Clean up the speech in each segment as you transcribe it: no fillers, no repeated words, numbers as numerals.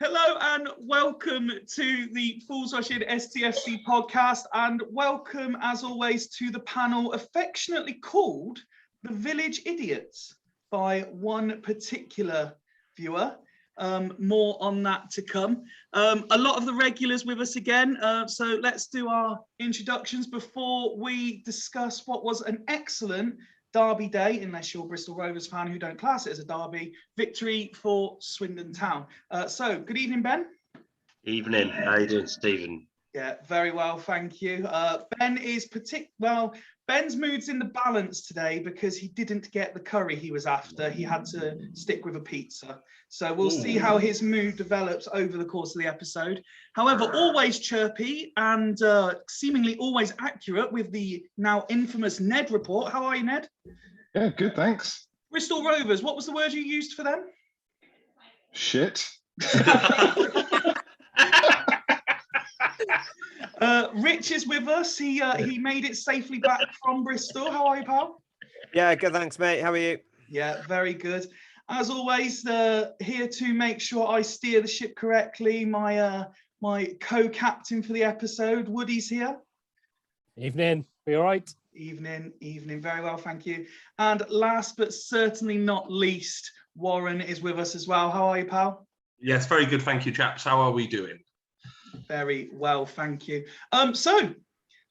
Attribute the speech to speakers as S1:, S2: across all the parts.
S1: Hello and welcome to the Fools Rush In STFC podcast, and welcome as always to the panel affectionately called the Village Idiots by one particular viewer. More on that to come. A lot of the regulars with us again, so let's do our introductions before we discuss what was an excellent derby day, unless you're a Bristol Rovers fan who don't class it as a derby, victory for Swindon Town. So, good evening, Ben.
S2: Evening. How you doing, Stephen?
S1: Yeah, very well, thank you. Ben is Ben's mood's in the balance today because he didn't get the curry he was after. He had to stick with a pizza. So we'll see how his mood develops over the course of the episode. However, always chirpy and seemingly always accurate with the now infamous Ned report. How are you, Ned?
S3: Yeah, good, thanks.
S1: Bristol Rovers, what was the word you used for them?
S3: Shit.
S1: Rich is with us. He made it safely back from Bristol. How are you, pal?
S4: Yeah, good, thanks, mate. How are you?
S1: Yeah, very good. As always, here to make sure I steer the ship correctly, my co-captain for the episode, Woody's here.
S5: Evening. Be all right?
S1: Evening. Very well, thank you. And last but certainly not least, Warren is with us as well. How are you, pal?
S6: Yes, very good, thank you, chaps. How are we doing? Very
S1: well, thank you. So,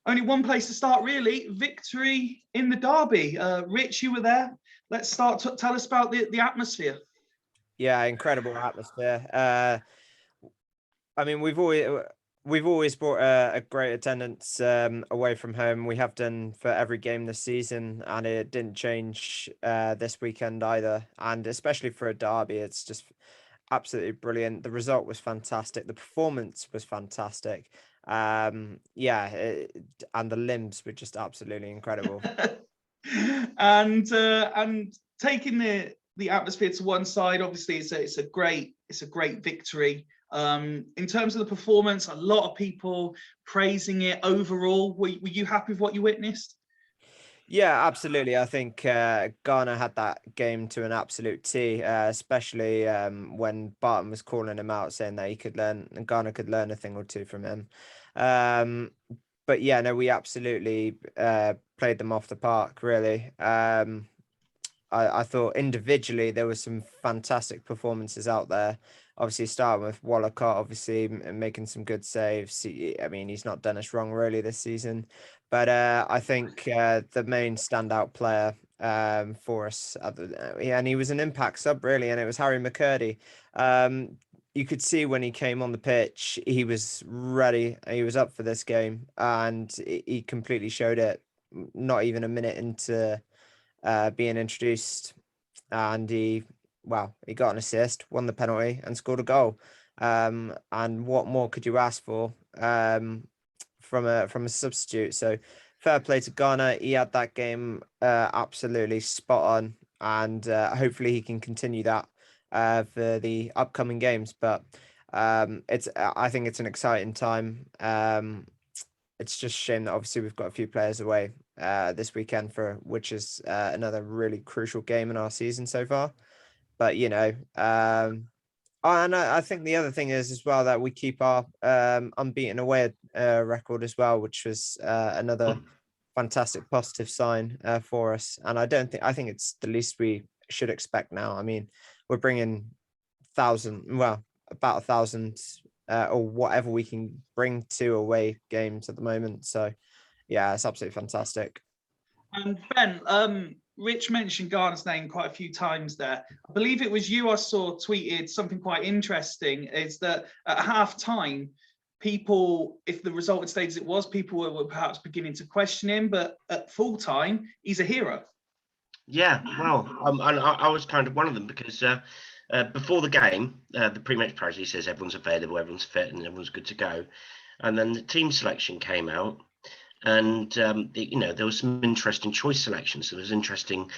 S1: only one place to start, really. Victory in the derby. Rich, you were there. Let's start. Tell us about the atmosphere.
S4: Yeah, incredible atmosphere. I mean, we've always brought a great attendance away from home. We have done for every game this season, and it didn't change this weekend either. And especially for a derby, it's just absolutely brilliant. The result was fantastic. The performance was fantastic. And the limbs were just absolutely incredible.
S1: and taking the atmosphere to one side, obviously it's a great victory. In terms of the performance, a lot of people praising it overall. Were you happy with what you witnessed?
S4: Yeah, absolutely. I think Ghana had that game to an absolute T, especially when Barton was calling him out, saying that Ghana could learn a thing or two from him. But yeah, no, we absolutely played them off the park, really. I thought individually there were some fantastic performances out there. Obviously, starting with Wallacott, obviously making some good saves. I mean, he's not done us wrong really this season. But I think the main standout player for us, and he was an impact sub really, and it was Harry McCurdy. You could see when he came on the pitch, he was ready. He was up for this game, and he completely showed it. Not even a minute into being introduced, and he got an assist, won the penalty, and scored a goal. And what more could you ask for from a substitute? So fair play to Ghana. He had that game absolutely spot on, and hopefully he can continue that for the upcoming games. But I think it's an exciting time. It's just a shame that obviously we've got a few players away this weekend, which is another really crucial game in our season so far. But and I think the other thing is as well that we keep our unbeaten away record as well, which was another fantastic positive sign for us. And I think it's the least we should expect now. I mean, we're bringing about 1,000 or whatever we can bring to away games at the moment. So yeah, it's absolutely fantastic.
S1: And Ben, Rich mentioned Ghana's name quite a few times there. I believe it was you I saw tweeted something quite interesting, is that at half-time, people, if the result had stayed as it was, people were perhaps beginning to question him, but at full-time, he's a hero.
S2: Yeah, well, I was kind of one of them because before the game, the pre-match press, he says everyone's available, everyone's fit, and everyone's good to go. And then the team selection came out. And, there was some interesting choice selections. There was interesting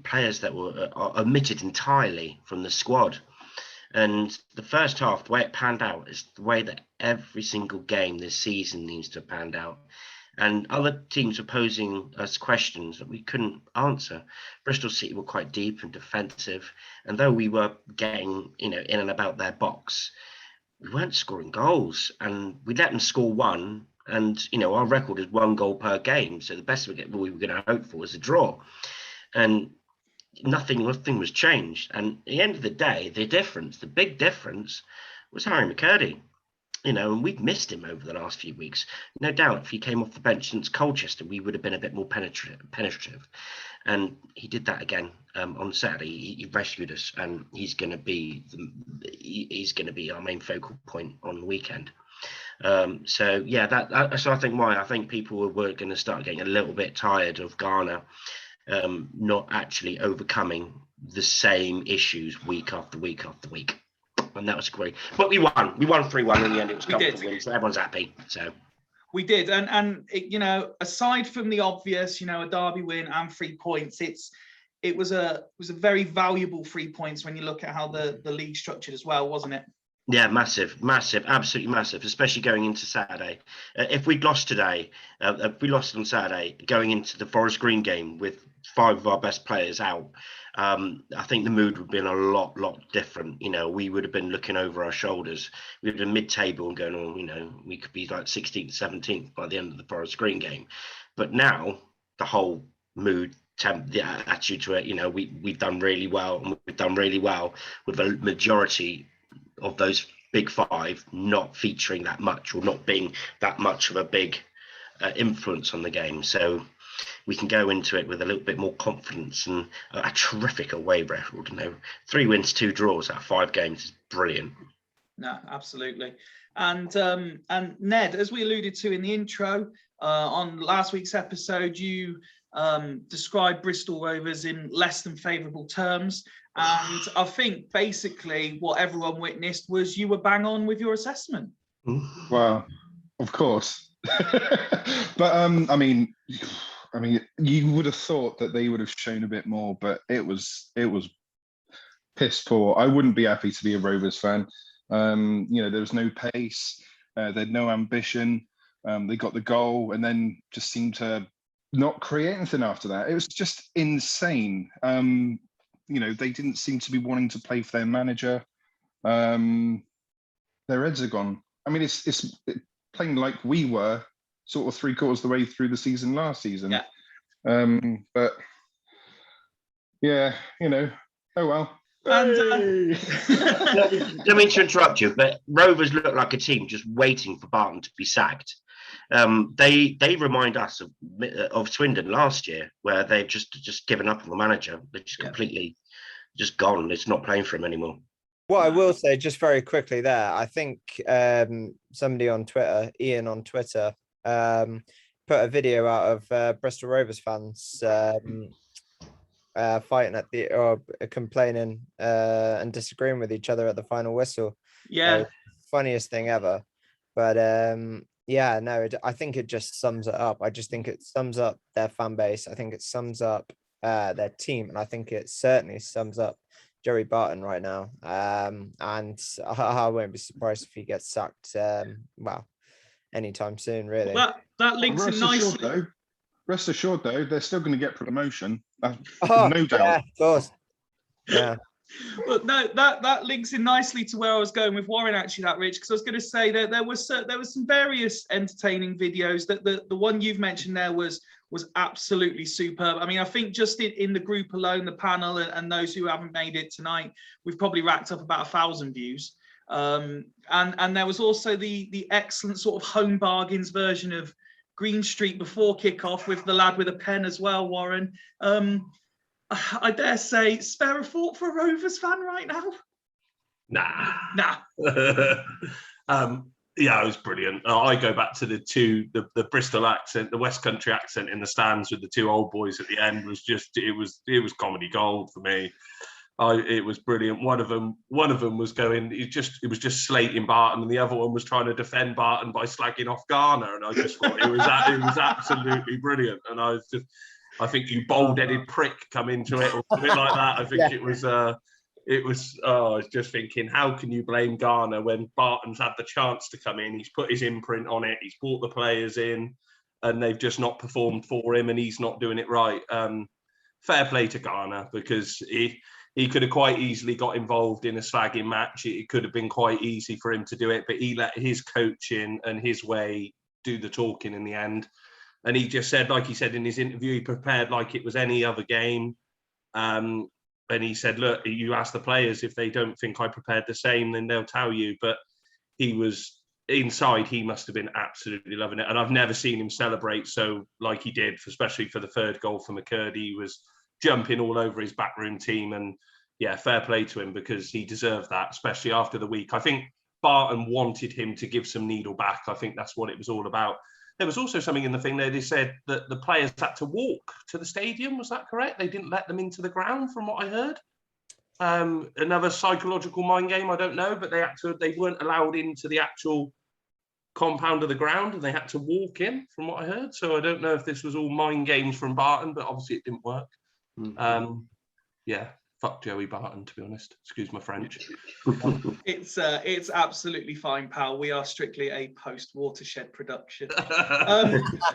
S2: players that were omitted entirely from the squad. And the first half, the way it panned out is the way that every single game this season needs to have panned out. and other teams were posing us questions that we couldn't answer. Bristol City were quite deep and defensive, and though we were getting, in and about their box, we weren't scoring goals, and we let them score one. And our record is 1 goal per game, so the best we were going to hope for was a draw, and nothing was changed. And at the end of the day, the big difference, was Harry McCurdy. And we've missed him over the last few weeks. No doubt, if he came off the bench against Colchester, we would have been a bit more penetrative. And he did that again on Saturday. He rescued us, and he's going to be our main focal point on the weekend. So I think people were going to start getting a little bit tired of Ghana not actually overcoming the same issues week after week after week. And that was great. But we won 3-1 in the end. It was a comfortable win, so everyone's happy. So
S1: we did, and aside from the obvious, a derby win and 3 points, it was a very valuable 3 points when you look at how the league structured as well, wasn't it?
S2: Yeah, massive, absolutely massive, especially going into Saturday. If we'd lost today, if we lost on Saturday, going into the Forest Green game with 5 of our best players out, I think the mood would have been a lot different. We would have been looking over our shoulders. We'd have been mid-table and going, we could be like 16th, 17th by the end of the Forest Green game. But now, the whole mood, the attitude to it, we've done really well, and we've done really well with a majority of those big 5 not featuring that much, or not being that much of a big influence on the game. So we can go into it with a little bit more confidence, and a terrific away record. 3 wins, 2 draws out of 5 games is brilliant.
S1: No, absolutely. And Ned, as we alluded to in the intro, on last week's episode, you described Bristol Rovers in less than favourable terms. And I think basically what everyone witnessed was you were bang on with your assessment.
S3: Well, of course. But I mean, you would have thought that they would have shown a bit more, but it was piss poor. I wouldn't be happy to be a Rovers fan. There was no pace. They had no ambition. They got the goal and then just seemed to not create anything after that. It was just insane. They didn't seem to be wanting to play for their manager. Their heads are gone. I mean, it's playing like we were sort of 3/4 of the way through the season last season.
S1: Yeah.
S3: But yeah, oh well.
S1: And
S2: Don't mean to interrupt you, but Rovers look like a team just waiting for Barton to be sacked. They remind us of Swindon last year, where they've just given up on the manager. They're just completely just gone. It's not playing for him anymore.
S4: What I will say, just very quickly there, I think somebody on Twitter, Ian on Twitter, put a video out of Bristol Rovers fans fighting or complaining and disagreeing with each other at the final whistle.
S1: Yeah,
S4: funniest thing ever. But I think it just sums it up. I just think it sums up their fan base. I think it sums up their team, and I think it certainly sums up Joey Barton right now. And I won't be surprised if he gets sacked. Anytime soon, really.
S1: Well, that links in nicely.
S3: Rest assured, though, they're still going to get promotion.
S4: Oh,
S3: no doubt.
S4: Yeah, of course. Yeah.
S1: Well, no, that links in nicely to where I was going with Warren, actually, that Rich, because I was going to say that there was some various entertaining videos. That the one you've mentioned there was absolutely superb. I mean, I think just in the group alone, the panel and those who haven't made it tonight, we've probably racked up about 1,000 views. And there was also the excellent sort of home bargains version of Green Street before kickoff with the lad with a pen as well, Warren. I dare say, spare a thought for a Rovers fan right now?
S6: Nah. Yeah, it was brilliant. I go back to the Bristol accent, the West Country accent in the stands with the 2 old boys at the end was just, it was comedy gold for me. It was brilliant. One of them was going. It was just slating Barton, and the other one was trying to defend Barton by slagging off Garner. And I just thought it was absolutely brilliant. And I think you bold-headed prick come into it or something like that. I think it was. I was just thinking, how can you blame Garner when Barton's had the chance to come in? He's put his imprint on it. He's brought the players in. and they've just not performed for him, and he's not doing it right. Fair play to Garner, because he could have quite easily got involved in a slagging match. It could have been quite easy for him to do it, but he let his coaching and his way do the talking in the end. And he just said, like he said in his interview, he prepared like it was any other game. And he said, look, you ask the players, if they don't think I prepared the same, then they'll tell you. But he was inside, he must have been absolutely loving it. And I've never seen him celebrate so like he did, especially for the third goal for McCurdy. He was jumping all over his backroom team. And yeah, fair play to him, because he deserved that, especially after the week. I think Barton wanted him to give some needle back. I think that's what it was all about. There was also something in the thing there, they said that the players had to walk to the stadium. Was that correct? They didn't let them into the ground, from what I heard. Another psychological mind game, I don't know, but they weren't allowed into the actual compound of the ground, and they had to walk in, from what I heard. So I don't know if this was all mind games from Barton, but obviously it didn't work. Yeah, fuck Joey Barton, to be honest. Excuse my French.
S1: It's absolutely fine, pal. We are strictly a post-watershed production.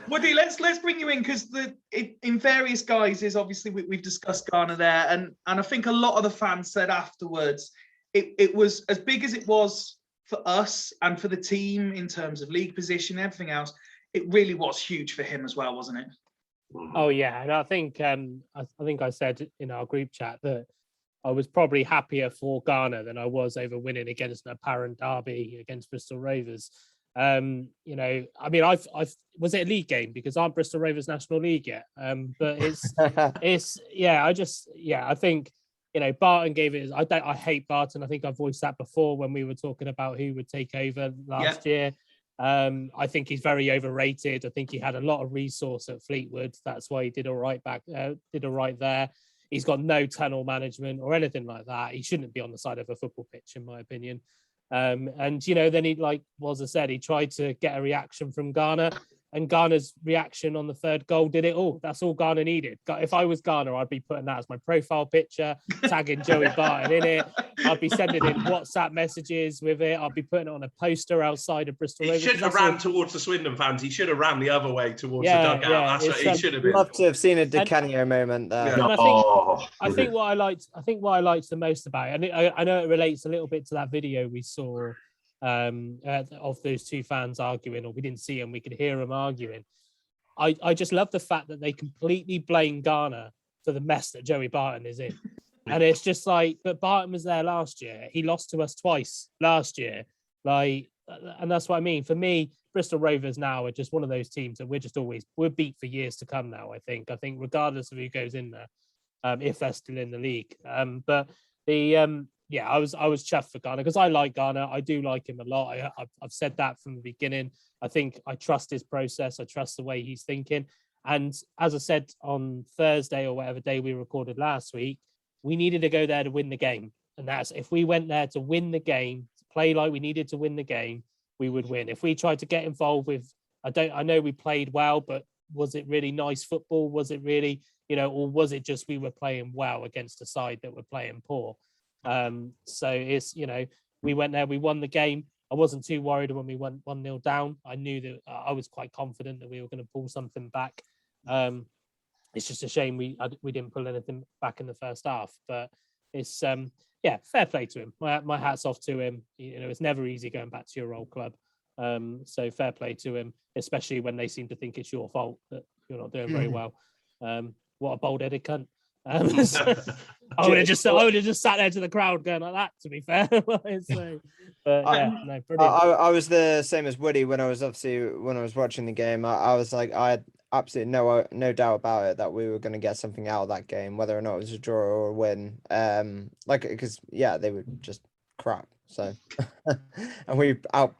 S1: Woody, let's bring you in, because in various guises, obviously we've discussed Ghana there, and I think a lot of the fans said afterwards it was as big as it was for us and for the team in terms of league position, everything else. It really was huge for him as well, wasn't it?
S5: Oh yeah, and I think I said in our group chat that I was probably happier for Ghana than I was over winning against an apparent derby against Bristol Rovers. You know, I mean, I've was it a league game, because aren't Bristol Rovers National League yet? But it's yeah, I think, you know, Barton gave it. I hate Barton. I think I voiced that before when we were talking about who would take over last year. I think he's very overrated. I think he had a lot of resource at Fleetwood. That's why he did all right there. He's got no tunnel management or anything like that. He shouldn't be on the side of a football pitch, in my opinion. And, you know, then he, like Wazza said, he tried to get a reaction from Ghana, and Ghana's reaction on the third goal did it all. That's all Ghana needed. If I was Ghana, I'd be putting that as my profile picture, tagging Joey Barton in it. I'd be sending him WhatsApp messages with it. I'd be putting it on a poster outside of Bristol Rovers.
S6: He should have ran towards the Swindon fans. He should have ran the other way towards the dugout. That's what he should have been.
S4: Love to have seen a Di Canio moment there.
S5: And I think what I liked the most about it, and I know it relates a little bit to that video we saw of those two fans arguing, or we didn't see them, we could hear them arguing. I just love the fact that they completely blame Ghana for the mess that Joey Barton is in. And it's just like, but Barton was there last year. He lost to us twice last year. Like, and that's what I mean. For me, Bristol Rovers now are just one of those teams that we're beat for years to come now, I think regardless of who goes in there, if they're still in the league. But the yeah, I was chuffed for Ghana, because I like Ghana. I do like him a lot. I've said that from the beginning. I think I trust his process. I trust the way he's thinking. And as I said on Thursday or whatever day we recorded last week, we needed to go there to win the game. And that's, if we went there to win the game, to play like we needed to win the game, we would win. If we tried to get involved with, I know we played well, but was it really nice football? Was it really, you know, or was it just we were playing well against a side that were playing poor? So it's, you know, we went there, we won the game. I wasn't too worried when we went 1-0 down. I knew that I was quite confident that we were going to pull something back. It's just a shame we didn't pull anything back in the first half. But it's yeah, fair play to him. My hat's off to him. You know, it's never easy going back to your old club. So fair play to him, especially when they seem to think it's your fault that you're not doing very well. What a bold-headed cunt. I would have just sat there to the crowd going like that, to be fair. So, but yeah, no, brilliant.
S4: I was the same as Woody when I was watching the game. I was like, I had absolutely no doubt about it that we were going to get something out of that game, whether or not it was a draw or a win. Because yeah, they were just crap. So, and we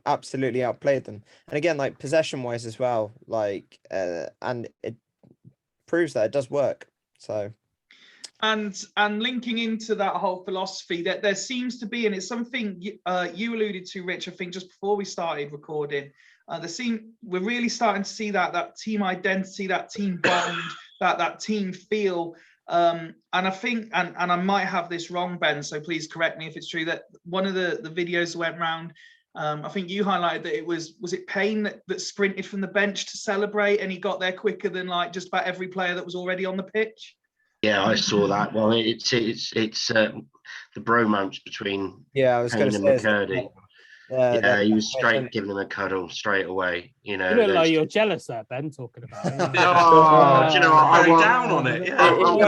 S4: absolutely outplayed them. And again, like possession wise as well, like, and it proves that it does work. So.
S1: And linking into that whole philosophy, that there seems to be, and it's something you alluded to, Rich, I think just before we started recording, we're really starting to see that team identity, that team bond, that team feel. And I think, and I might have this wrong, Ben, so please correct me if it's true, that one of the videos that went round, I think you highlighted that it was it Payne that sprinted from the bench to celebrate, and he got there quicker than like just about every player that was already on the pitch.
S2: Yeah, I saw that. Well, it's the bromance between
S4: Yeah, I was going
S2: Payne
S4: to
S2: and
S4: say.
S2: McCurdy.
S4: Yeah,
S2: Yeah, he was straight giving them a cuddle straight away. You know,
S5: You look like
S2: those-
S5: you're jealous there, Ben, talking about it.
S2: Oh, do you know what?
S6: Very
S2: I want-
S6: down on it. Yeah.
S2: I'm
S4: wants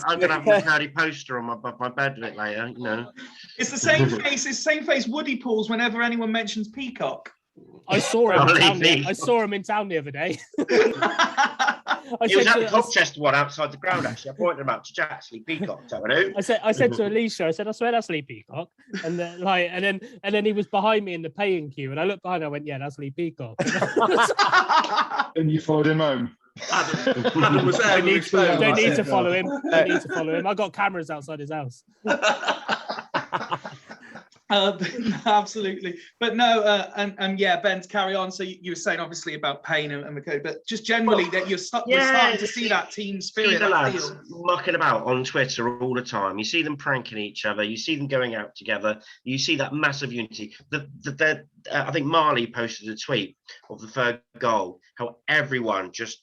S2: gonna have
S4: to-
S2: a McCurdy poster on my bed a bit later. You know.
S1: It's the same face. It's the same face Woody pulls whenever anyone mentions Peacock.
S5: I saw him.
S2: Golly,
S5: In town
S2: me.
S5: I saw him in town the other day. I
S2: He was
S5: said
S2: at the
S5: to-
S2: Colchester one outside the ground. Actually, I pointed him out to Jack. Lee Peacock.
S5: I said to Alicia, I swear that's Lee Peacock, and then and then he was behind me in the paying queue, and I looked behind, I went, yeah, that's Lee Peacock.
S3: And you followed him home.
S6: Adam was there. with his phone.
S5: Don't need to follow him. Don't need to follow him. I got cameras outside his house.
S1: Absolutely, but no, and yeah, Ben, to carry on. So you were saying obviously about Payne and McCurdy, but just generally that we're starting to see that team spirit.
S2: See the
S1: that
S2: lads
S1: feel.
S2: mucking about on Twitter all the time. You see them pranking each other. You see them going out together. You see that massive unity. I think Marley posted a tweet of the third goal. How everyone just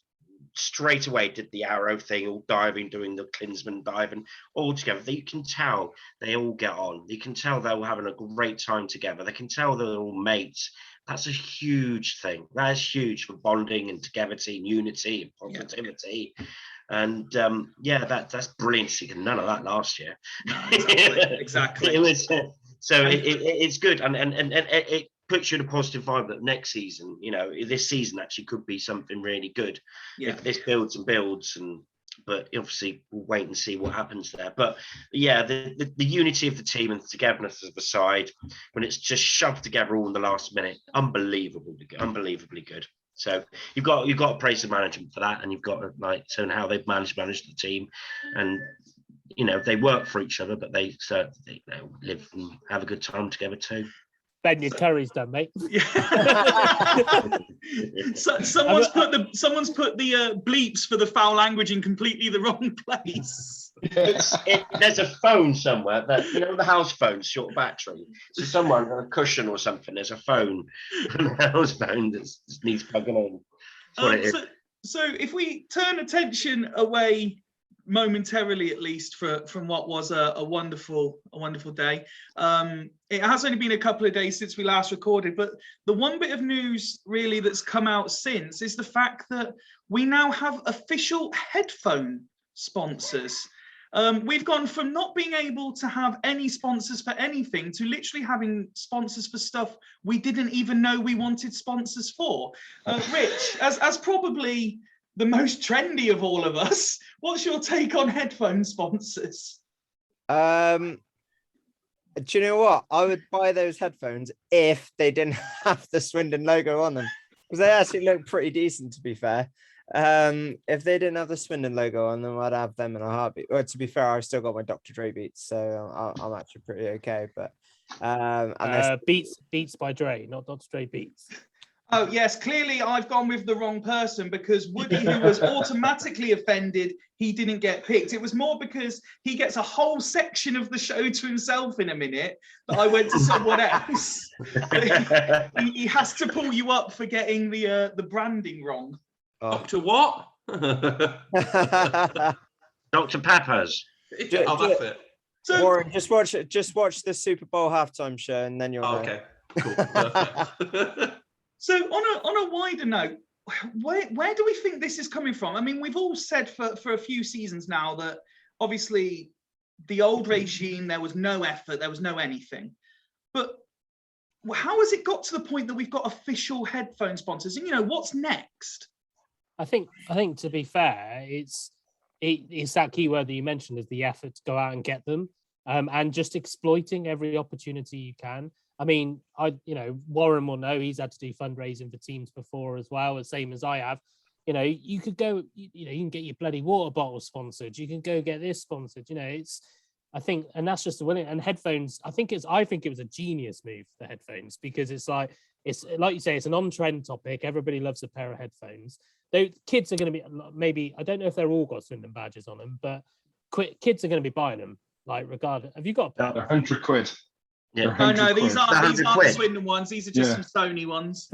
S2: straight away did the arrow thing, all diving, doing the Klinsmann dive, and all together. You can tell they all get on. You can tell they're all having a great time together. They can tell they're all mates. That's a huge thing. That is huge for bonding and togetherness and unity and positivity. And that's brilliant to see. None of that last year.
S1: No, exactly.
S2: It was it's good, and it puts you in a positive vibe that next season, you know, this season actually could be something really good. If this builds and builds, but obviously we'll wait and see what happens there. But yeah, the unity of the team and the togetherness of the side, when it's just shoved together all in the last minute, unbelievably good. So you've got to praise the management for that, and you've got to how they've managed the team, and you know they work for each other, but they certainly live and have a good time together too.
S5: Ben, your curry's done, mate.
S1: So, someone's put the bleeps for the foul language in completely the wrong place.
S2: There's a phone somewhere that, you know, the house phone's short battery. So someone on a cushion or something, there's a phone, a house phone that needs plugging in. That's what it is.
S1: So if we turn attention away momentarily, at least, from what was a wonderful day. It has only been a couple of days since we last recorded, but the one bit of news really that's come out since is the fact that we now have official headphone sponsors. We've gone from not being able to have any sponsors for anything to literally having sponsors for stuff we didn't even know we wanted sponsors for. Rich, as probably the most trendy of all of us, what's your take on headphone sponsors?
S4: Do you know what? I would buy those headphones if they didn't have the Swindon logo on them, because they actually look pretty decent, to be fair. If they didn't have the Swindon logo on them, I'd have them in a heartbeat. Well, to be fair, I've still got my Dr. Dre beats, so I'm actually pretty okay. But
S5: Beats by Dre, not Dr. Dre Beats.
S1: Oh yes, clearly I've gone with the wrong person, because Woody, who was automatically offended he didn't get picked. It was more because he gets a whole section of the show to himself in a minute that I went to someone else. He has to pull you up for getting the branding wrong.
S6: Dr. What?
S2: Dr. Peppers.
S6: Oh, that's it.
S1: So,
S4: Warren, just watch the Super Bowl halftime show, and then you'll know.
S6: Okay, cool. Perfect.
S1: So on a wider note, where do we think this is coming from? I mean, we've all said for a few seasons now that obviously the old regime, there was no effort, there was no anything. But how has it got to the point that we've got official headphone sponsors? And, you know, what's next?
S5: I think to be fair, it's that keyword that you mentioned, is the effort to go out and get them, and just exploiting every opportunity you can. I mean, Warren will know he's had to do fundraising for teams before as well, the same as I have. You know, you could go, you can get your bloody water bottle sponsored. You can go get this sponsored. You know, I think, and that's just the winning. And headphones, I think it was a genius move, the headphones, because it's like you say, it's an on-trend topic. Everybody loves a pair of headphones. Kids are going to be, maybe, I don't know if they're all got Swindon badges on them, but kids are going to be buying them, like, regardless. Have you got a pair?
S3: £100.
S2: Yeah.
S1: Oh no, these aren't the
S2: £100.
S1: Swindon ones. These are just
S3: Yeah.
S1: some Sony ones.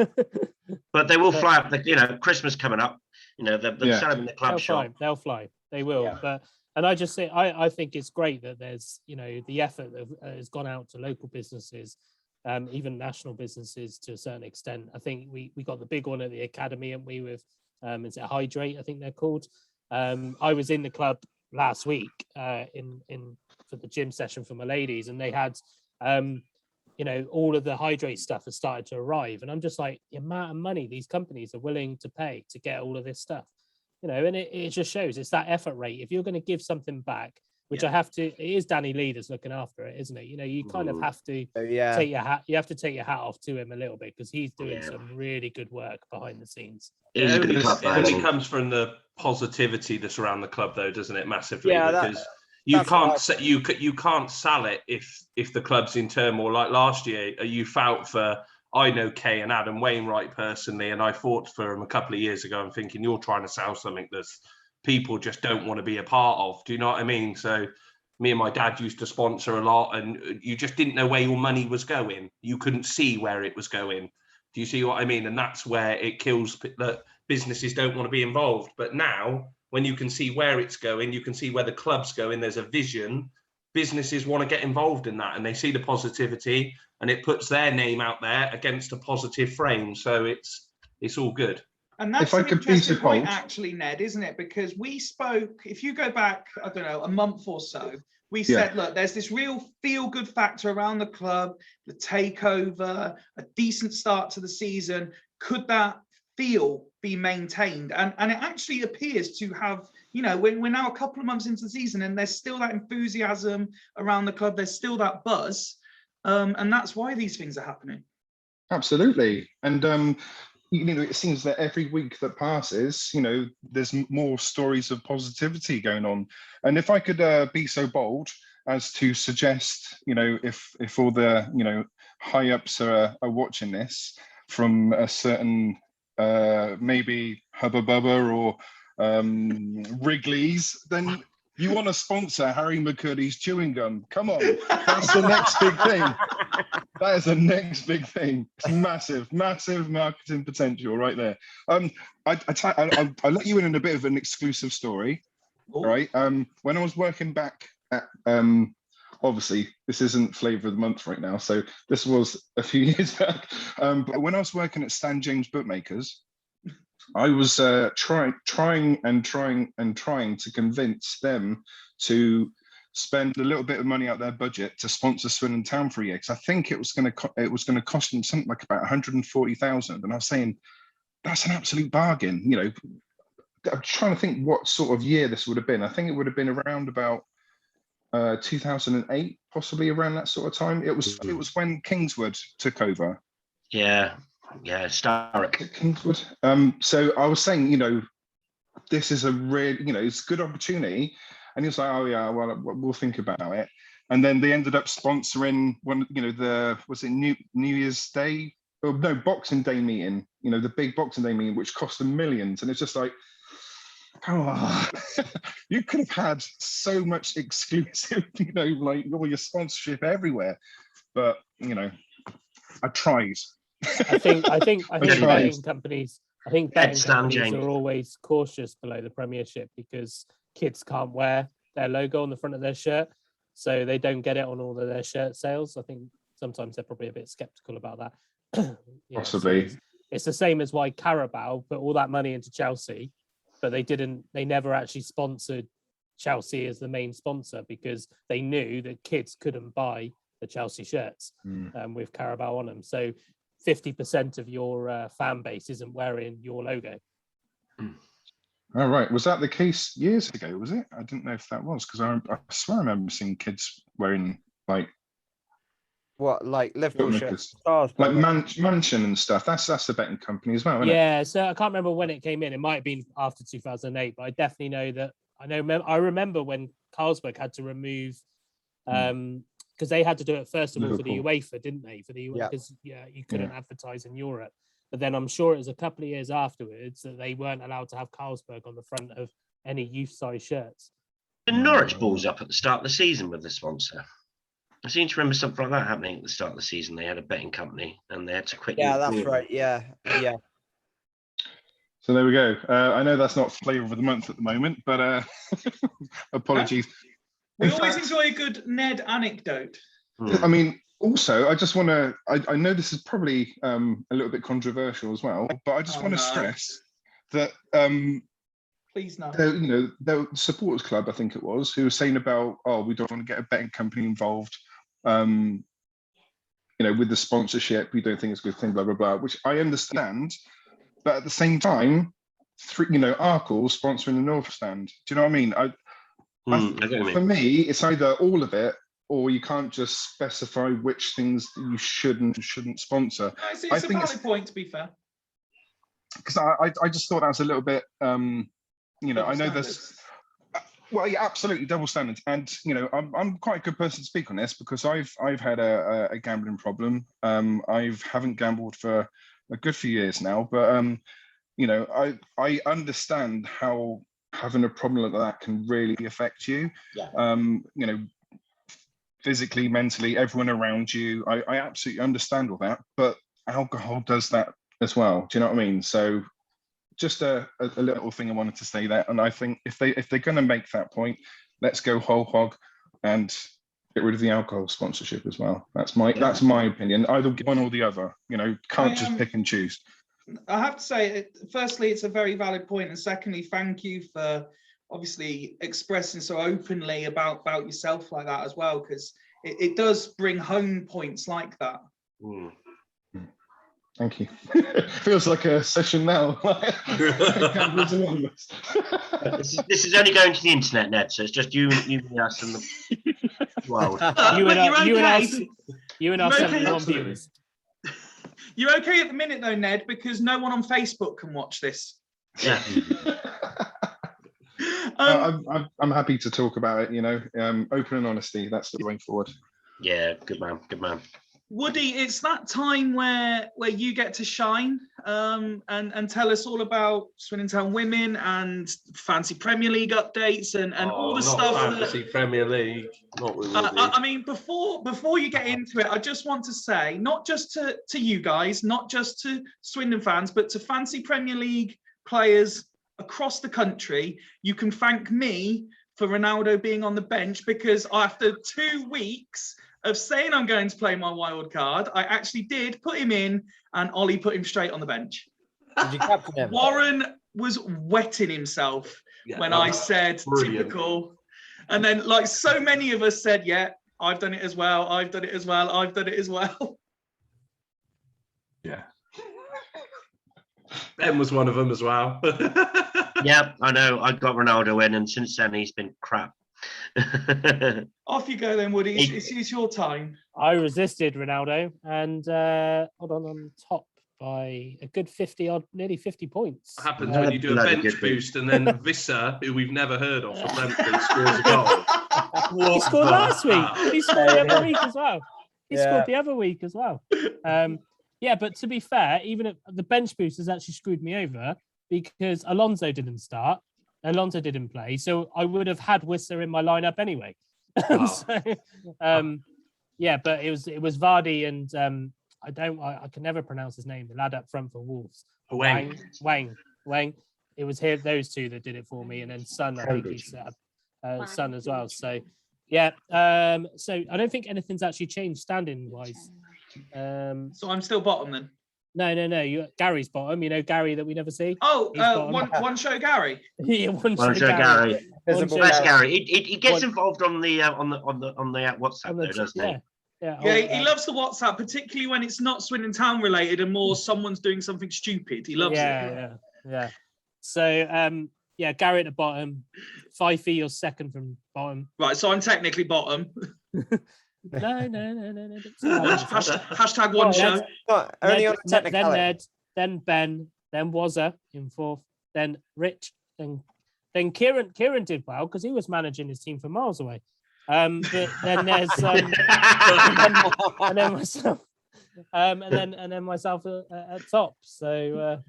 S2: But they will fly up. Christmas coming up. They'll
S3: Yeah.
S2: sell them in the club
S5: They'll
S2: shop.
S5: fly. They'll fly. They will.
S2: Yeah.
S5: But and I just say I think it's great that there's the effort that has gone out to local businesses, even national businesses to a certain extent. I think we got the big one at the academy, and we with is it Hydrate? I think they're called. I was in the club last week in for the gym session for my ladies, and they had all of the Hydrate stuff has started to arrive, and I'm just like, the amount of money these companies are willing to pay to get all of this stuff, and it just shows it's that effort rate. If you're going to give something back, which it is Danny Lee that's looking after it, isn't it? You kind of have to take your hat. You have to take your hat off to him a little bit, because he's doing some really good work behind the scenes.
S2: It
S6: only comes from the positivity that's around the club, though, doesn't it? Massively,
S4: Yeah,
S6: because you can't sell it if the club's in turmoil. Like last year, you fought for. I know Kay and Adam Wainwright personally, and I fought for him a couple of years ago. I'm thinking, you're trying to sell something that's people just don't want to be a part of. Do you know what I mean? So me and my dad used to sponsor a lot, and you just didn't know where your money was going. You couldn't see where it was going. Do you see what I mean? And that's where it kills that businesses don't want to be involved. But now, when you can see where it's going, you can see where the club's going, there's a vision, businesses want to get involved in that, and they see the positivity, and it puts their name out there against a positive frame. So it's all good.
S1: And that's an interesting point, actually, Ned, isn't it? Because we spoke, if you go back, I don't know, a month or so, we said, look, there's this real feel-good factor around the club, the takeover, a decent start to the season. Could that feel be maintained? And it actually appears to have, we're now a couple of months into the season, and there's still that enthusiasm around the club. There's still that buzz. And that's why these things are happening.
S3: Absolutely. And, it seems that every week that passes, there's more stories of positivity going on. And if I could be so bold as to suggest, if all the, high ups are watching this from a certain, maybe Hubba Bubba or Wrigley's, then you want to sponsor Harry McCurdy's chewing gum. Come on, that's the next big thing. That is the next big thing. It's massive marketing potential right there. I'll let you in a bit of an exclusive story. All right. When I was working back at, obviously this isn't Flavour of the Month right now, so this was a few years back. But when I was working at Stan James Bookmakers, I was trying to convince them to spend a little bit of money out their budget to sponsor Swindon Town for a year, because I think it was going to cost them something like about 140,000. And I was saying, that's an absolute bargain. I'm trying to think what sort of year this would have been. I think it would have been around about 2008, possibly around that sort of time. It was when Kingswood took over.
S2: Yeah, historic.
S3: Kingswood. So I was saying, this is a real, it's a good opportunity. And he was like, oh yeah, well, we'll think about it. And then they ended up sponsoring one, was it New Year's Day? Oh no, Boxing Day meeting, the big Boxing Day meeting, which cost them millions. And it's just like, oh, you could have had so much exclusive, like all your sponsorship everywhere. But, I tried.
S5: I think betting companies are always cautious below the Premiership, because kids can't wear their logo on the front of their shirt, so they don't get it on all of their shirt sales. I think sometimes they're probably a bit skeptical about that.
S3: Possibly.
S5: So it's the same as why Carabao put all that money into Chelsea, but they never actually sponsored Chelsea as the main sponsor, because they knew that kids couldn't buy the Chelsea shirts with Carabao on them. So 50% of your fan base isn't wearing your logo.
S3: All right. Was that the case years ago? Was it? I didn't know if that was, because I swear I remember seeing kids wearing like
S4: Liverpool shirts,
S3: like Mansion and stuff. That's the betting company as well, isn't
S5: it? So I can't remember when it came in. It might have been after 2008, but I definitely know that. I remember when Carlsberg had to remove, because they had to do it first of all for the UEFA, didn't they? For the UEFA, because you couldn't advertise in Europe. But then I'm sure it was a couple of years afterwards that they weren't allowed to have Carlsberg on the front of any youth size shirts.
S2: The Norwich Bulls up at the start of the season with the sponsor. I seem to remember something like that happening at the start of the season. They had a betting company and they had to quit.
S4: Yeah, that's right. Yeah.
S3: So there we go. I know that's not flavour of the month at the moment, but apologies.
S1: We
S3: In
S1: always
S3: fact,
S1: enjoy a good Ned anecdote.
S3: I mean, also, I just want to. I know this is probably a little bit controversial as well, but I just want to stress that
S1: Please no.
S3: the supporters club, I think it was, who was saying about, oh, we don't want to get a betting company involved. With the sponsorship, we don't think it's a good thing, blah blah blah. Which I understand, but at the same time, Arkle sponsoring the North Stand. Do you know what I mean? For me, it's either all of it, or you can't just specify which things you should and shouldn't sponsor.
S1: It's a valid point, to be fair.
S3: Because I just thought that was a little bit, I know there's, well, yeah, absolutely double standards. And, I'm quite a good person to speak on this because I've had a gambling problem. I haven't gambled for a good few years now, but, I understand how having a problem like that can really affect you.
S2: Yeah.
S3: Physically, mentally, everyone around you. I absolutely understand all that, but alcohol does that as well. Do you know what I mean? So just a little thing I wanted to say there. And I think if they're going to make that point, let's go whole hog and get rid of the alcohol sponsorship as well. That's my opinion. Either one or the other. Can't just pick and choose.
S1: I have to say, firstly, it's a very valid point, and secondly, thank you for obviously expressing so openly about yourself like that as well, because it does bring home points like that.
S3: Thank you. Feels like a session now.
S2: This is only going to the internet, Ned, so it's just you and us and the world.
S5: You and our 71 viewers.
S1: You're okay at the minute though, Ned, because no one on Facebook can watch this.
S2: Yeah.
S3: I'm happy to talk about it, open and honesty, that's the way forward.
S2: Yeah, good man.
S1: Woody, it's that time where you get to shine and tell us all about Swindon Town Women and fancy Premier League updates and all the stuff.
S6: Fantasy Premier League, not with Woody.
S1: I mean, before you get into it, I just want to say, not just to you guys, not just to Swindon fans, but to fancy Premier League players across the country, you can thank me for Ronaldo being on the bench, because after 2 weeks of saying I'm going to play my wild card, I actually did put him in, and Ollie put him straight on the bench.
S4: Did you captain him?
S1: Warren was wetting himself when I said brilliant. Typical. And then, like so many of us said, yeah, I've done it as well. I've done it as well. I've done it as well.
S6: Yeah. Ben was one of them as well.
S2: Yeah, I know. I got Ronaldo in, and since then he's been crap.
S1: Off you go then, Woody. It's your time.
S5: I resisted Ronaldo and on top by a good 50 nearly 50 points.
S6: What happens when you do a bench boost and then Visser, who we've never heard of for Brentford, scores a goal?
S5: He scored last week. He scored the other week as well. He scored the other week as well. But to be fair, even at the bench boost has actually screwed me over because Alonso didn't start. Alonso didn't play, so I would have had Wisser in my lineup anyway.
S6: Wow.
S5: But it was Vardy and I can never pronounce his name. The lad up front for Wolves, Wang. It was those two that did it for me, and then Son. I think he's Son as well. So so I don't think anything's actually changed standing wise.
S1: So I'm still bottom then.
S5: No. Gary's bottom. Gary that we never see.
S1: Oh, one show Gary.
S5: Yeah, one
S2: show
S5: Gary.
S2: That's Gary. He gets involved on the WhatsApp, though, doesn't he?
S1: Yeah, he loves the WhatsApp, particularly when it's not Swindon Town related and more someone's doing something stupid. He loves it.
S5: Yeah. So Gary at the bottom. Fifey, you're second from bottom.
S1: Right, so I'm technically bottom.
S5: No.
S1: Hashtag one show.
S4: Then
S5: Ned, then Ben, then Wazza in fourth, then Rich, then Kieran. Kieran did well because he was managing his team from miles away. But then there's and then myself, and then myself at top. So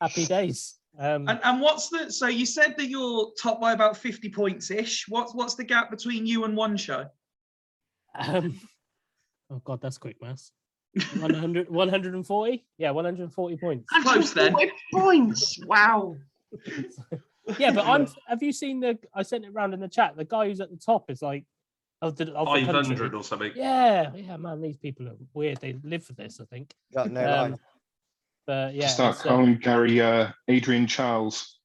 S5: happy days.
S1: And what's so you said that you're top by about 50 points ish. What's the gap between you and one show?
S5: Oh God, that's quick maths. 140? Yeah, 140 points.
S1: Close then.
S2: 140 points. Wow.
S5: Yeah, but have you seen I sent it around in the chat. The guy who's at the top is like of the
S6: 500
S5: country.
S6: or something.
S5: Yeah, man, these people are weird. They live for this, I think.
S4: Got no line.
S5: But yeah,
S3: Start calling Gary Adrian Charles.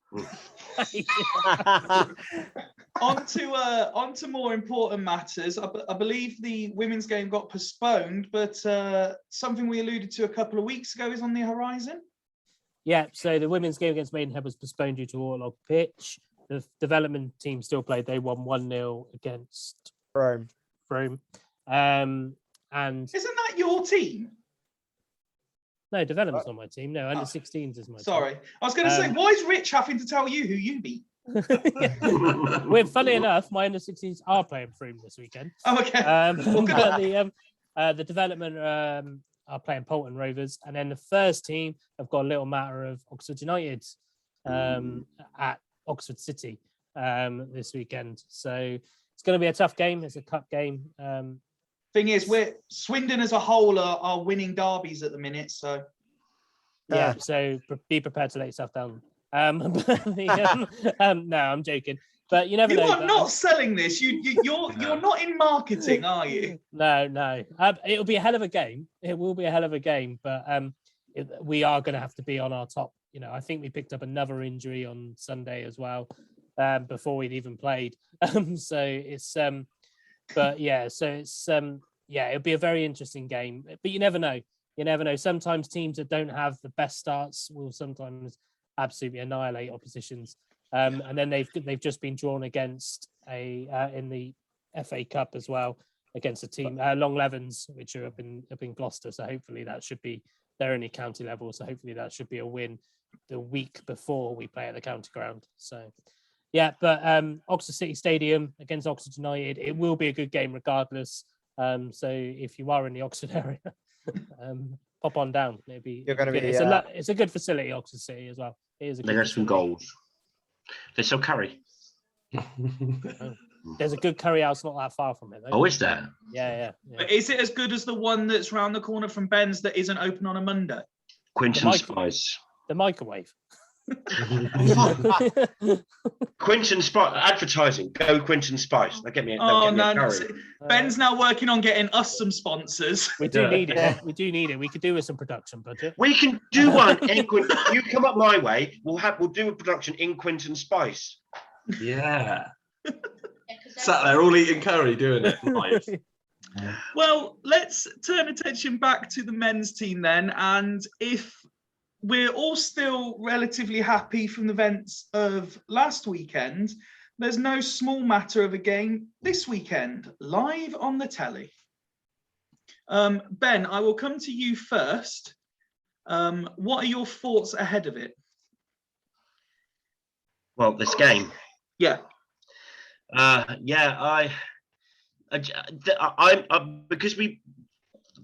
S1: On to more important matters. I believe the women's game got postponed, but something we alluded to a couple of weeks ago is on the horizon.
S5: Yeah, so the women's game against Maidenhead was postponed due to Orlog pitch. The development team still played. They won 1-0 against
S4: Rome.
S5: And
S1: Isn't that your team?
S5: no, development's not my team. No, under 16s is my
S1: Sorry. I was going to say, why is Rich having to tell you who you beat?
S5: team. We're funny enough, my under 16s are playing Froome this weekend.
S1: Oh, okay.
S5: The development are playing Bristol Rovers, and then the first team have got a little matter of Oxford United at Oxford City this weekend. So it's going to be a tough game. It's a cup game.
S1: Thing is, Swindon as a whole are winning derbies at the minute. So
S5: yeah, so be prepared to let yourself down. No, I'm joking. But you never know.
S1: You are not selling this. You're not in marketing, are you?
S5: No. It'll be a hell of a game. It will be a hell of a game. But we are going to have to be on our top. You know, I think we picked up another injury on Sunday as well before we'd even played. So it's but yeah, so it's it'll be a very interesting game. But you never know. You never know. Sometimes teams that don't have the best starts will sometimes absolutely annihilate oppositions. And then they've just been drawn against in the FA Cup as well against a team Long Levens, which are up in Gloucester. So hopefully that should be, they're only county level, so hopefully that should be a win the week before we play at the county ground. So yeah, but Oxford City Stadium against Oxford United, it will be a good game regardless. So if you are in the Oxford area, pop on down. It's a good facility, Oxford City as well. It is a good
S2: They got some goals. They sell curry.
S5: There's a good curry house not that far from it.
S2: Oh, is there?
S5: Yeah.
S1: But is it as good as the one that's round the corner from Ben's that isn't open on a Monday?
S2: Quinton Spice.
S5: The microwave.
S2: Quinton Spice advertising. Go Quinton Spice. They'll get me.
S1: Ben's now working on getting us some sponsors.
S5: We do need it. We do need it. We could do with some production budget.
S2: We can do one in Quinton. You come up my way. We'll do a production in Quinton Spice.
S6: Yeah. Sat there all eating curry, doing it live.
S1: Well, let's turn attention back to the men's team then, and if we're all still relatively happy from the events of last weekend, there's no small matter of a game this weekend, live on the telly. Ben, I will come to you first. What are your thoughts ahead of it?
S2: Well, this game.
S1: Yeah.
S2: I because we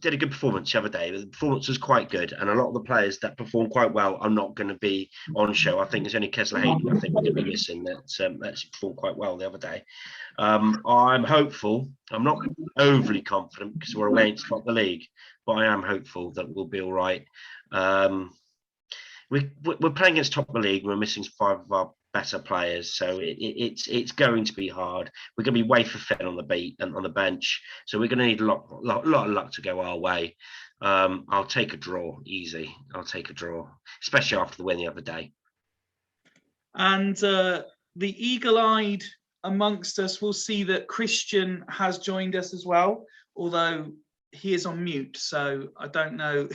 S2: did a good performance the other day. The performance was quite good, and a lot of the players that performed quite well are not going to be on show. I think it's only Kessler Hayden I think we're going to be missing that actually performed quite well the other day. I'm hopeful. I'm not overly confident because we're away to top the league, but I am hopeful that we'll be all right. We're playing against top of the league. We're missing 5 of our better players, so it's going to be hard. We're going to be way for thin on the beat and on the bench, so we're going to need a lot of luck to go our way. I'll take a draw easy. I'll take a draw, especially after the win the other day. And
S1: the eagle-eyed amongst us will see that Christian has joined us as well, although he is on mute, so I don't know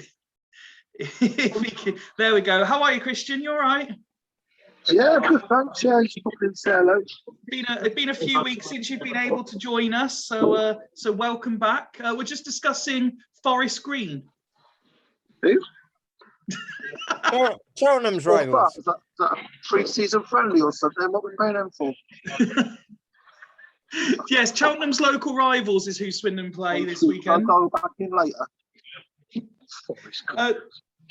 S1: if we can. There we go. How are you, Christian? You all right?
S7: Yeah, good, thanks. Yeah, just popping in to say hello.
S1: It's been a few weeks since you've been able to join us, so welcome back. We're just discussing Forest Green.
S7: Who?
S4: Cheltenham's rivals.
S7: Is that a pre-season friendly or something? What are we playing them for?
S1: Yes, Cheltenham's local rivals is who Swindon play this weekend.
S7: I'll go back in later.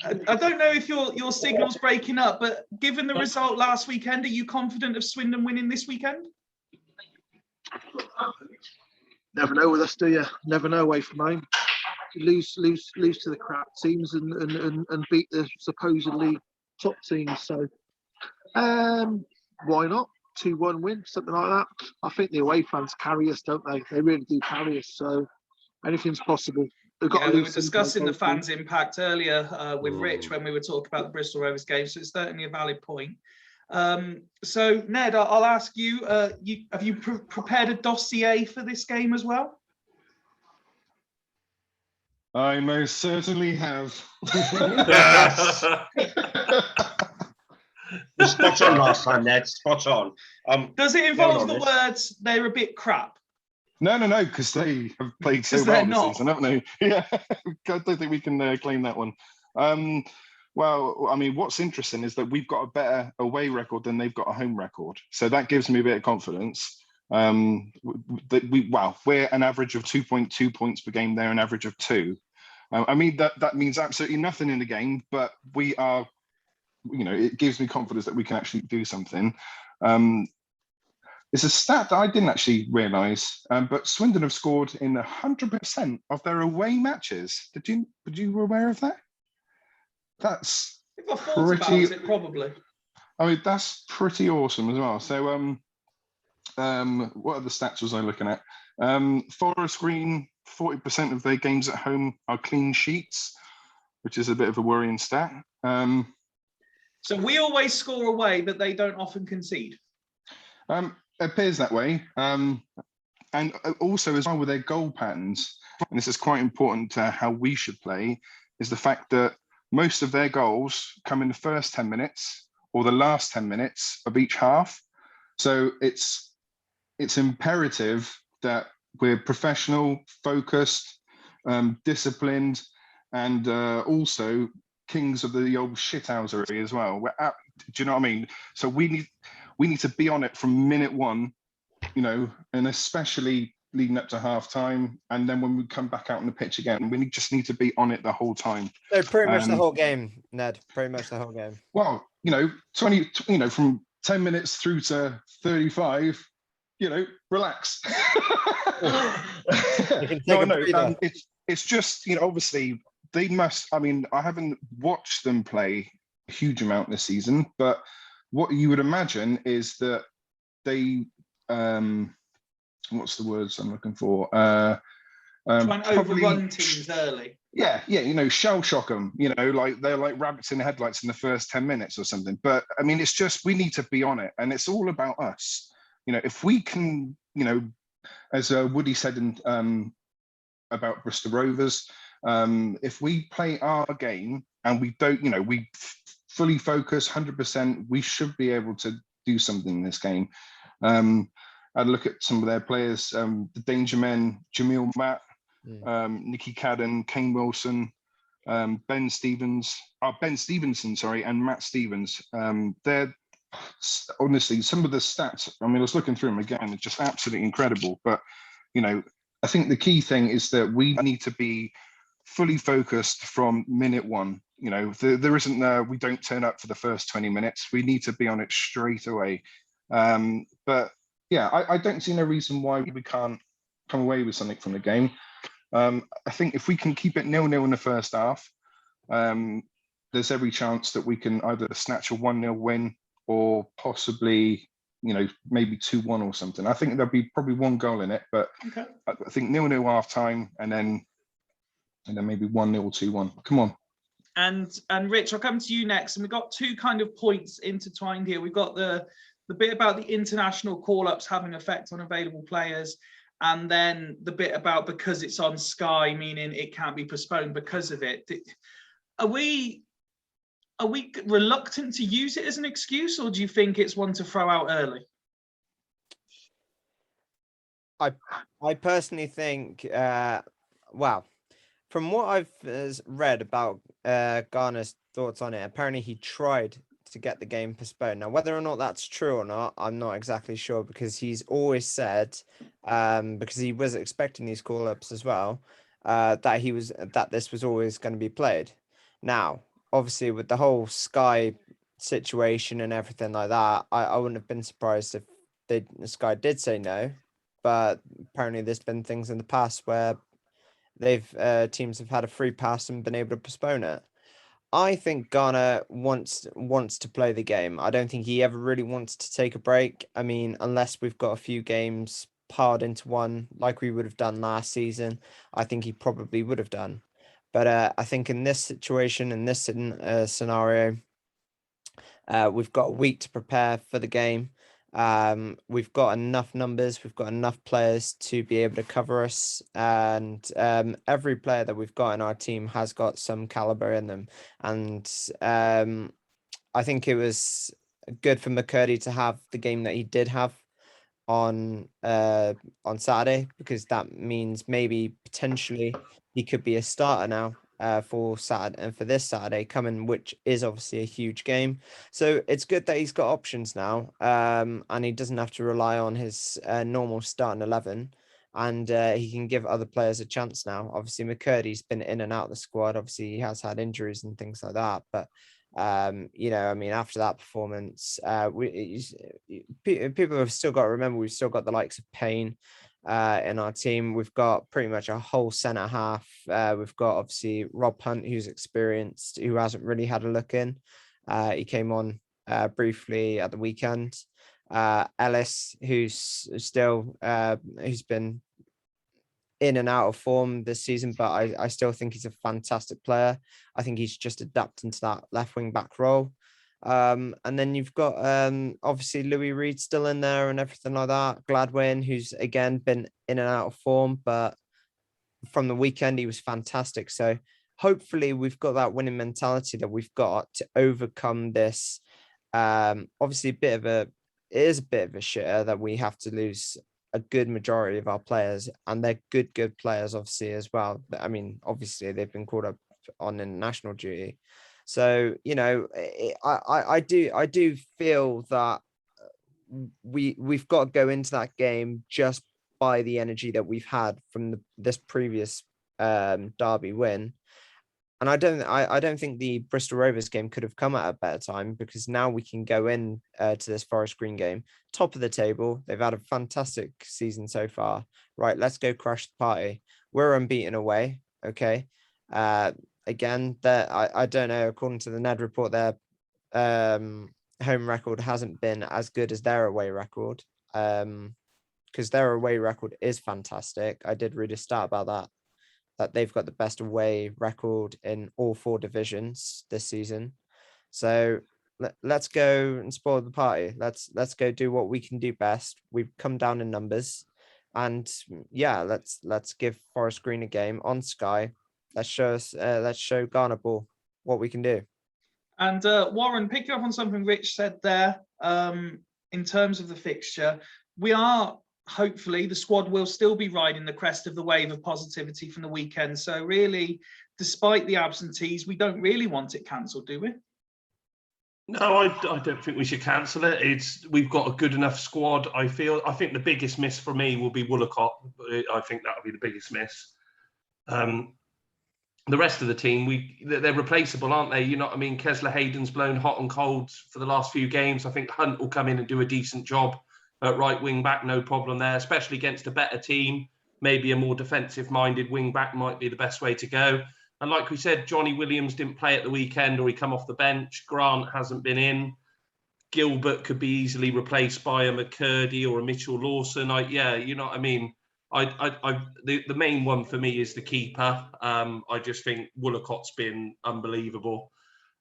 S1: I don't know if your signal's breaking up, but given the result last weekend, are you confident of Swindon winning this weekend?
S7: Never know with us, do you? Never know away from home. lose to the crap teams and beat the supposedly top teams. So why not? 2-1 win, something like that. I think the away fans carry us, don't they? They really do carry us. So anything's possible. We've got
S1: Yeah,
S7: to
S1: we were
S7: lose some
S1: discussing the
S7: hopefully.
S1: fans' impact earlier with Rich when we were talking about the Bristol Rovers game, so it's certainly a valid point. So, Ned, I'll ask you, have you prepared a dossier for this game as well?
S3: I most certainly have.
S2: Yes. Spot on last time, Ned. Spot on.
S1: Does it involve the words, they're a bit crap?
S3: No, because they have played so
S1: 'Cause they're
S3: well this
S1: not.
S3: season, haven't they? Yeah, I don't think we can claim that one. Well, I mean, what's interesting is that we've got a better away record than they've got a home record. So that gives me a bit of confidence. We're an average of 2.2 points per game. They're an average of 2. I mean, that means absolutely nothing in the game, but we are, it gives me confidence that we can actually do something. It's a stat that I didn't actually realise, but Swindon have scored in 100% of their away matches. Were you aware of that? That's
S1: If I thought about it, probably.
S3: I mean, that's pretty awesome as well. So, what other stats was I looking at? Forest Green, 40% of their games at home are clean sheets, which is a bit of a worrying stat.
S1: So we always score away, but they don't often concede.
S3: It appears that way. And also as well with their goal patterns, and this is quite important to how we should play, is the fact that most of their goals come in the first 10 minutes or the last 10 minutes of each half. So it's imperative that we're professional, focused, disciplined, and also kings of the old shithousery as well. Do you know what I mean? So we need to be on it from minute one, and especially leading up to half time. And then when we come back out on the pitch again, we just need to be on it the whole time.
S4: So pretty much the whole game, Ned, pretty much the whole game.
S3: Well, 20, from 10 minutes through to 35, relax. It's just, obviously they must, I mean, I haven't watched them play a huge amount this season, but what you would imagine is that they, what's the words I'm looking for?
S1: Try and overrun teams early.
S3: Yeah, shell shock them, like they're like rabbits in the headlights in the first 10 minutes or something. But I mean, it's just, we need to be on it, and it's all about us. If we can, as Woody said about Bristol Rovers, if we play our game and we don't, we fully focus 100%, we should be able to do something in this game. I'd look at some of their players, the Danger Men, Jamil Matt, Nicky Cadden, Kane Wilson, Ben Stevenson, and Matt Stevens. They're honestly, some of the stats, I mean, I was looking through them again, it's just absolutely incredible. But, I think the key thing is that we need to be fully focused from minute one. There isn't, we don't turn up for the first 20 minutes. We need to be on it straight away. But yeah, I don't see no reason why we can't come away with something from the game. I think if we can keep it 0-0 in the first half, there's every chance that we can either snatch a 1-0 win or possibly, maybe 2-1 or something. I think there'll be probably one goal in it, but okay. I think 0-0 half time, and then maybe 1-0 or 2-1. Come on.
S1: And Rich, I'll come to you next. And we've got two kind of points intertwined here. We've got the bit about the international call-ups having effect on available players, and then the bit about because it's on Sky, meaning it can't be postponed because of it. Are we reluctant to use it as an excuse, or do you think it's one to throw out early?
S4: I personally think, from what I've read about Garner's thoughts on it, apparently he tried to get the game postponed. Now, whether or not that's true or not, I'm not exactly sure, because he's always said, because he was expecting these call-ups as well, that this was always going to be played. Now, obviously, with the whole Sky situation and everything like that, I wouldn't have been surprised if Sky did say no. But apparently, there's been things in the past where teams have had a free pass and been able to postpone it. I think Ghana wants to play the game. I don't think he ever really wants to take a break. I mean, unless we've got a few games piled into one like we would have done last season, I think he probably would have done. But I think in this situation, in this scenario, we've got a week to prepare for the game. We've got enough numbers, we've got enough players to be able to cover us, and every player that we've got in our team has got some caliber in them. And I think it was good for McCurdy to have the game that he did have on Saturday, because that means maybe potentially he could be a starter now for Saturday and for this Saturday coming, which is obviously a huge game. So it's good that he's got options now, and he doesn't have to rely on his normal starting 11, and he can give other players a chance now. Obviously, McCurdy's been in and out of the squad. Obviously, he has had injuries and things like that, but you know, I mean, after that performance, people have still got to remember we've still got the likes of Payne in our team. We've got pretty much a whole centre half. We've got obviously Rob Hunt, who's experienced, who hasn't really had a look in. He came on briefly at the weekend. Ellis, who's still who's been in and out of form this season, but I still think he's a fantastic player. I think he's just adapting to that left wing back role. And then you've got obviously Louis Reed still in there and everything like that. Gladwin, who's again been in and out of form, but from the weekend he was fantastic. So hopefully we've got that winning mentality that we've got to overcome this. Obviously it is a bit of a shitter that we have to lose a good majority of our players, and they're good players obviously as well. I mean, obviously they've been called up on international duty, so you know, I do feel that we've got to go into that game just by the energy that we've had from this previous derby win. And I don't think the Bristol Rovers game could have come at a better time, because now we can go in to this Forest Green game, top of the table. They've had a fantastic season so far. Right, let's go crush the party. We're unbeaten away. Okay. Again, that I don't know. According to the Ned report, their home record hasn't been as good as their away record. Because their away record is fantastic. I did read a stat about that they've got the best away record in all 4 divisions this season. So let's go and spoil the party. Let's go do what we can do best. We've come down in numbers, and yeah, let's give Forest Green a game on Sky. Let's show Ghana Ball what we can do.
S1: And Warren, picking up on something Rich said there, in terms of the fixture, we are, hopefully the squad will still be riding the crest of the wave of positivity from the weekend. So really, despite the absentees, we don't really want it cancelled, do we?
S6: No, I don't think we should cancel it. We've got a good enough squad. I think the biggest miss for me will be Woolacott. I think that'll be the biggest miss. The rest of the team, they're replaceable, aren't they? You know what I mean? Kesler Hayden's blown hot and cold for the last few games. I think Hunt will come in and do a decent job at right wing back, no problem there, especially against a better team. Maybe a more defensive minded wing back might be the best way to go. And like we said, Johnny Williams didn't play at the weekend, or he come off the bench. Grant hasn't been in. Gilbert could be easily replaced by a McCurdy or a Mitchell Lawson. You know what I mean? The main one for me is the keeper. I just think Woolacott's been unbelievable,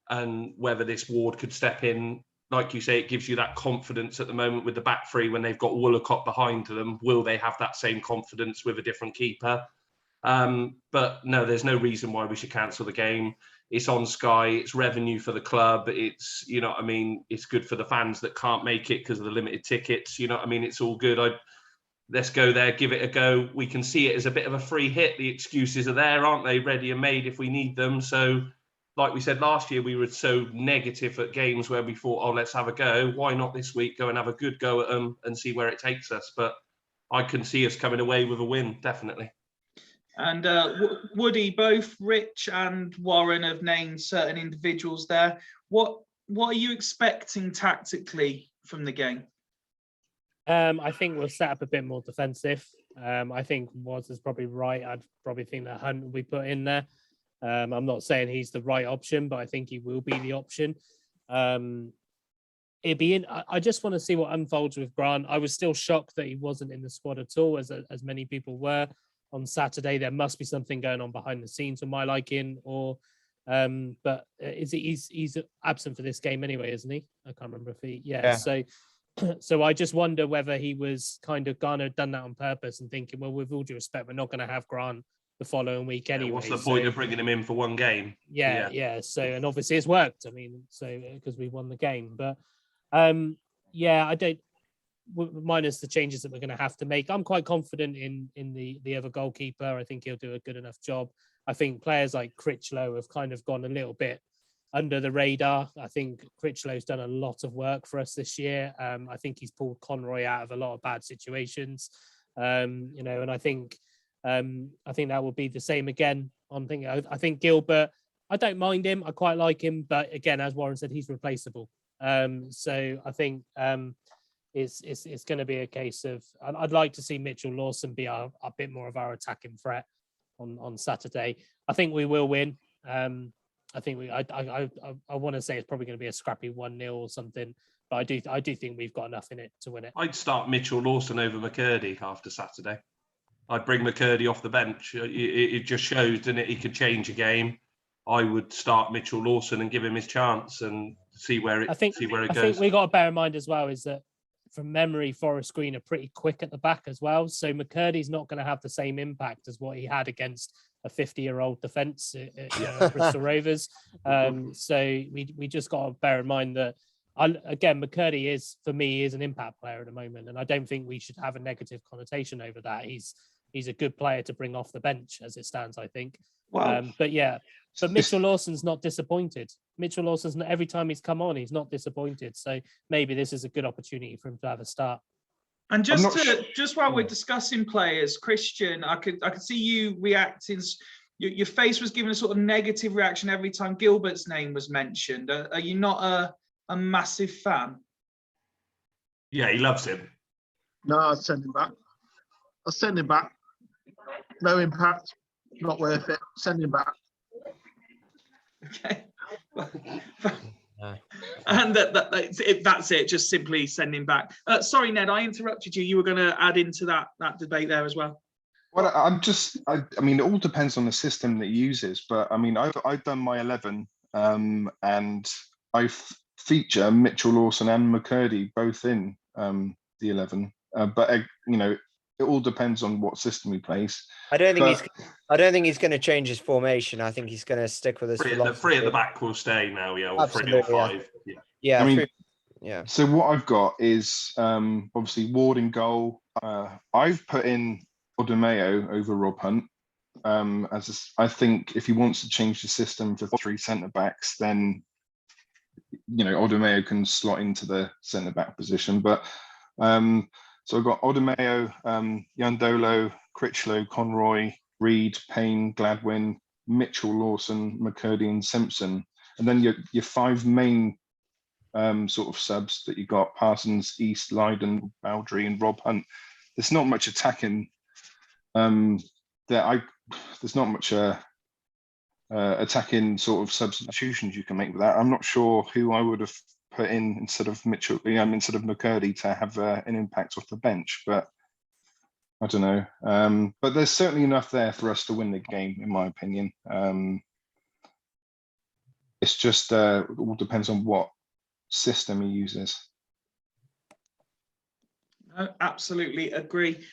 S6: and whether this Ward could step in, like you say, it gives you that confidence at the moment with the back three when they've got Woolacott behind them. Will they have that same confidence with a different keeper? But no, there's no reason why we should cancel the game. It's on Sky. It's revenue for the club. It's, you know what I mean? It's good for the fans that can't make it because of the limited tickets. You know what I mean? It's all good. Let's go there, give it a go. We can see it as a bit of a free hit. The excuses are there, aren't they? Ready and made if we need them. So, like we said last year, we were so negative at games where we thought, oh, let's have a go. Why not this week go and have a good go at them and see where it takes us? But I can see us coming away with a win, definitely.
S1: And Woody, both Rich and Warren have named certain individuals there. What are you expecting tactically from the game?
S5: I think we'll set up a bit more defensive. I think Woz is probably right. I'd probably think that Hunt will be put in there. I'm not saying he's the right option, but I think he will be the option. It'd be in. I just want to see what unfolds with Grant. I was still shocked that he wasn't in the squad at all, as many people were on Saturday. There must be something going on behind the scenes for my liking, or but he's absent for this game anyway, isn't he? I can't remember if he. Yeah. So I just wonder whether he was kind of done that on purpose and thinking, well, with all due respect, we're not going to have Grant the following week anyway.
S6: What's the point of bringing him in for one game?
S5: Yeah. So, and obviously it's worked. I mean, so because we won the game, but I don't. Minus the changes that we're going to have to make, I'm quite confident in the other goalkeeper. I think he'll do a good enough job. I think players like Critchlow have kind of gone a little bit under the radar. I think Critchlow's done a lot of work for us this year. I think he's pulled Conroy out of a lot of bad situations. And I think that will be the same again. I think Gilbert, I don't mind him. I quite like him, but again, as Warren said, he's replaceable. So I think it's going to be a case of I'd like to see Mitchell Lawson be a bit more of our attacking threat on Saturday. I think we will win. I think I want to say it's probably going to be a scrappy 1-0 or something, but I do think we've got enough in it to win it.
S6: I'd start Mitchell Lawson over McCurdy after Saturday. I'd bring McCurdy off the bench. It just shows, doesn't it? He could change a game. I would start Mitchell Lawson and give him his chance and see where it goes. I think
S5: we got to bear in mind as well is that from memory, Forest Green are pretty quick at the back as well. So McCurdy's not going to have the same impact as what he had against a 50-year-old defence at Bristol Rovers. So we just got to bear in mind that, McCurdy is an impact player at the moment. And I don't think we should have a negative connotation over that. He's a good player to bring off the bench as it stands, I think.
S1: Wow.
S5: But Mitchell Lawson's not disappointed. Mitchell Lawson's every time he's come on, he's not disappointed. So maybe this is a good opportunity for him to have a start.
S1: And just while we're discussing players, Christian, I could see you reacting. Your face was giving a sort of negative reaction every time Gilbert's name was mentioned. Are you not a massive fan?
S6: Yeah, he loves him.
S7: No, I'll send him back. No impact. Not worth it. Send him back.
S1: Okay. And that's it. Just simply send him back. Sorry, Ned, I interrupted you. You were going to add into that debate there as well.
S3: Well, I mean, it all depends on the system that he uses. But I mean, I've done my 11, and I feature Mitchell Lawson and McCurdy both in the 11. But it all depends on what system he plays.
S4: I don't think he's going to change his formation. I think he's going to stick with his philosophy.
S6: Three at the back will stay now, yeah. Or
S4: Absolutely,
S6: 3 or 5.
S4: Yeah.
S3: I mean, so what I've got is obviously Ward in goal. I've put in Odemeo over Rob Hunt. I think if he wants to change the system for 3 centre backs, then Odemeo can slot into the centre back position. But so I've got Odemeo, Yandolo, Critchlow, Conroy, Reed, Payne, Gladwin, Mitchell Lawson, McCurdy, and Simpson. And then your 5 main sort of subs that you got: Parsons, East, Lydon, Bowdry, and Rob Hunt. There's not much attacking. There's not much attacking sort of substitutions you can make with that. I'm not sure who I would have put in instead of Mitchell, instead of McCurdy to have an impact off the bench, but I don't know. But there's certainly enough there for us to win the game, in my opinion. It's just it all depends on what system he uses.
S1: I absolutely agree.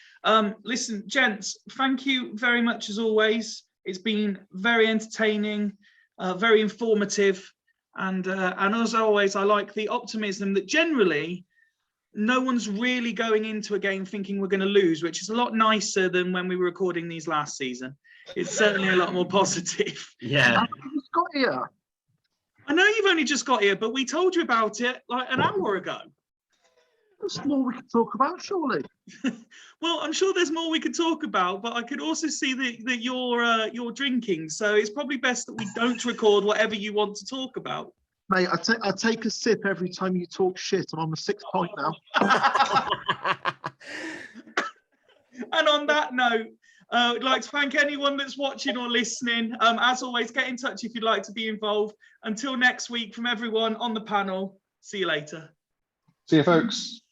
S1: Listen, gents, thank you very much as always. It's been very entertaining, very informative. And as always, I like the optimism that generally no one's really going into a game thinking we're going to lose, which is a lot nicer than when we were recording these last season. It's certainly a lot more positive.
S2: Yeah.
S7: Got here.
S1: I know you've only just got here, but we told you about it like an hour ago.
S7: There's more we can talk about, surely.
S1: Well, I'm sure there's more we could talk about, but I could also see that you're drinking, so it's probably best that we don't record whatever you want to talk about.
S7: Mate, I take a sip every time you talk shit. I'm on the 6th point now.
S1: And on that note, I'd like to thank anyone that's watching or listening. As always, get in touch if you'd like to be involved. Until next week, from everyone on the panel, see you later.
S3: See you, folks.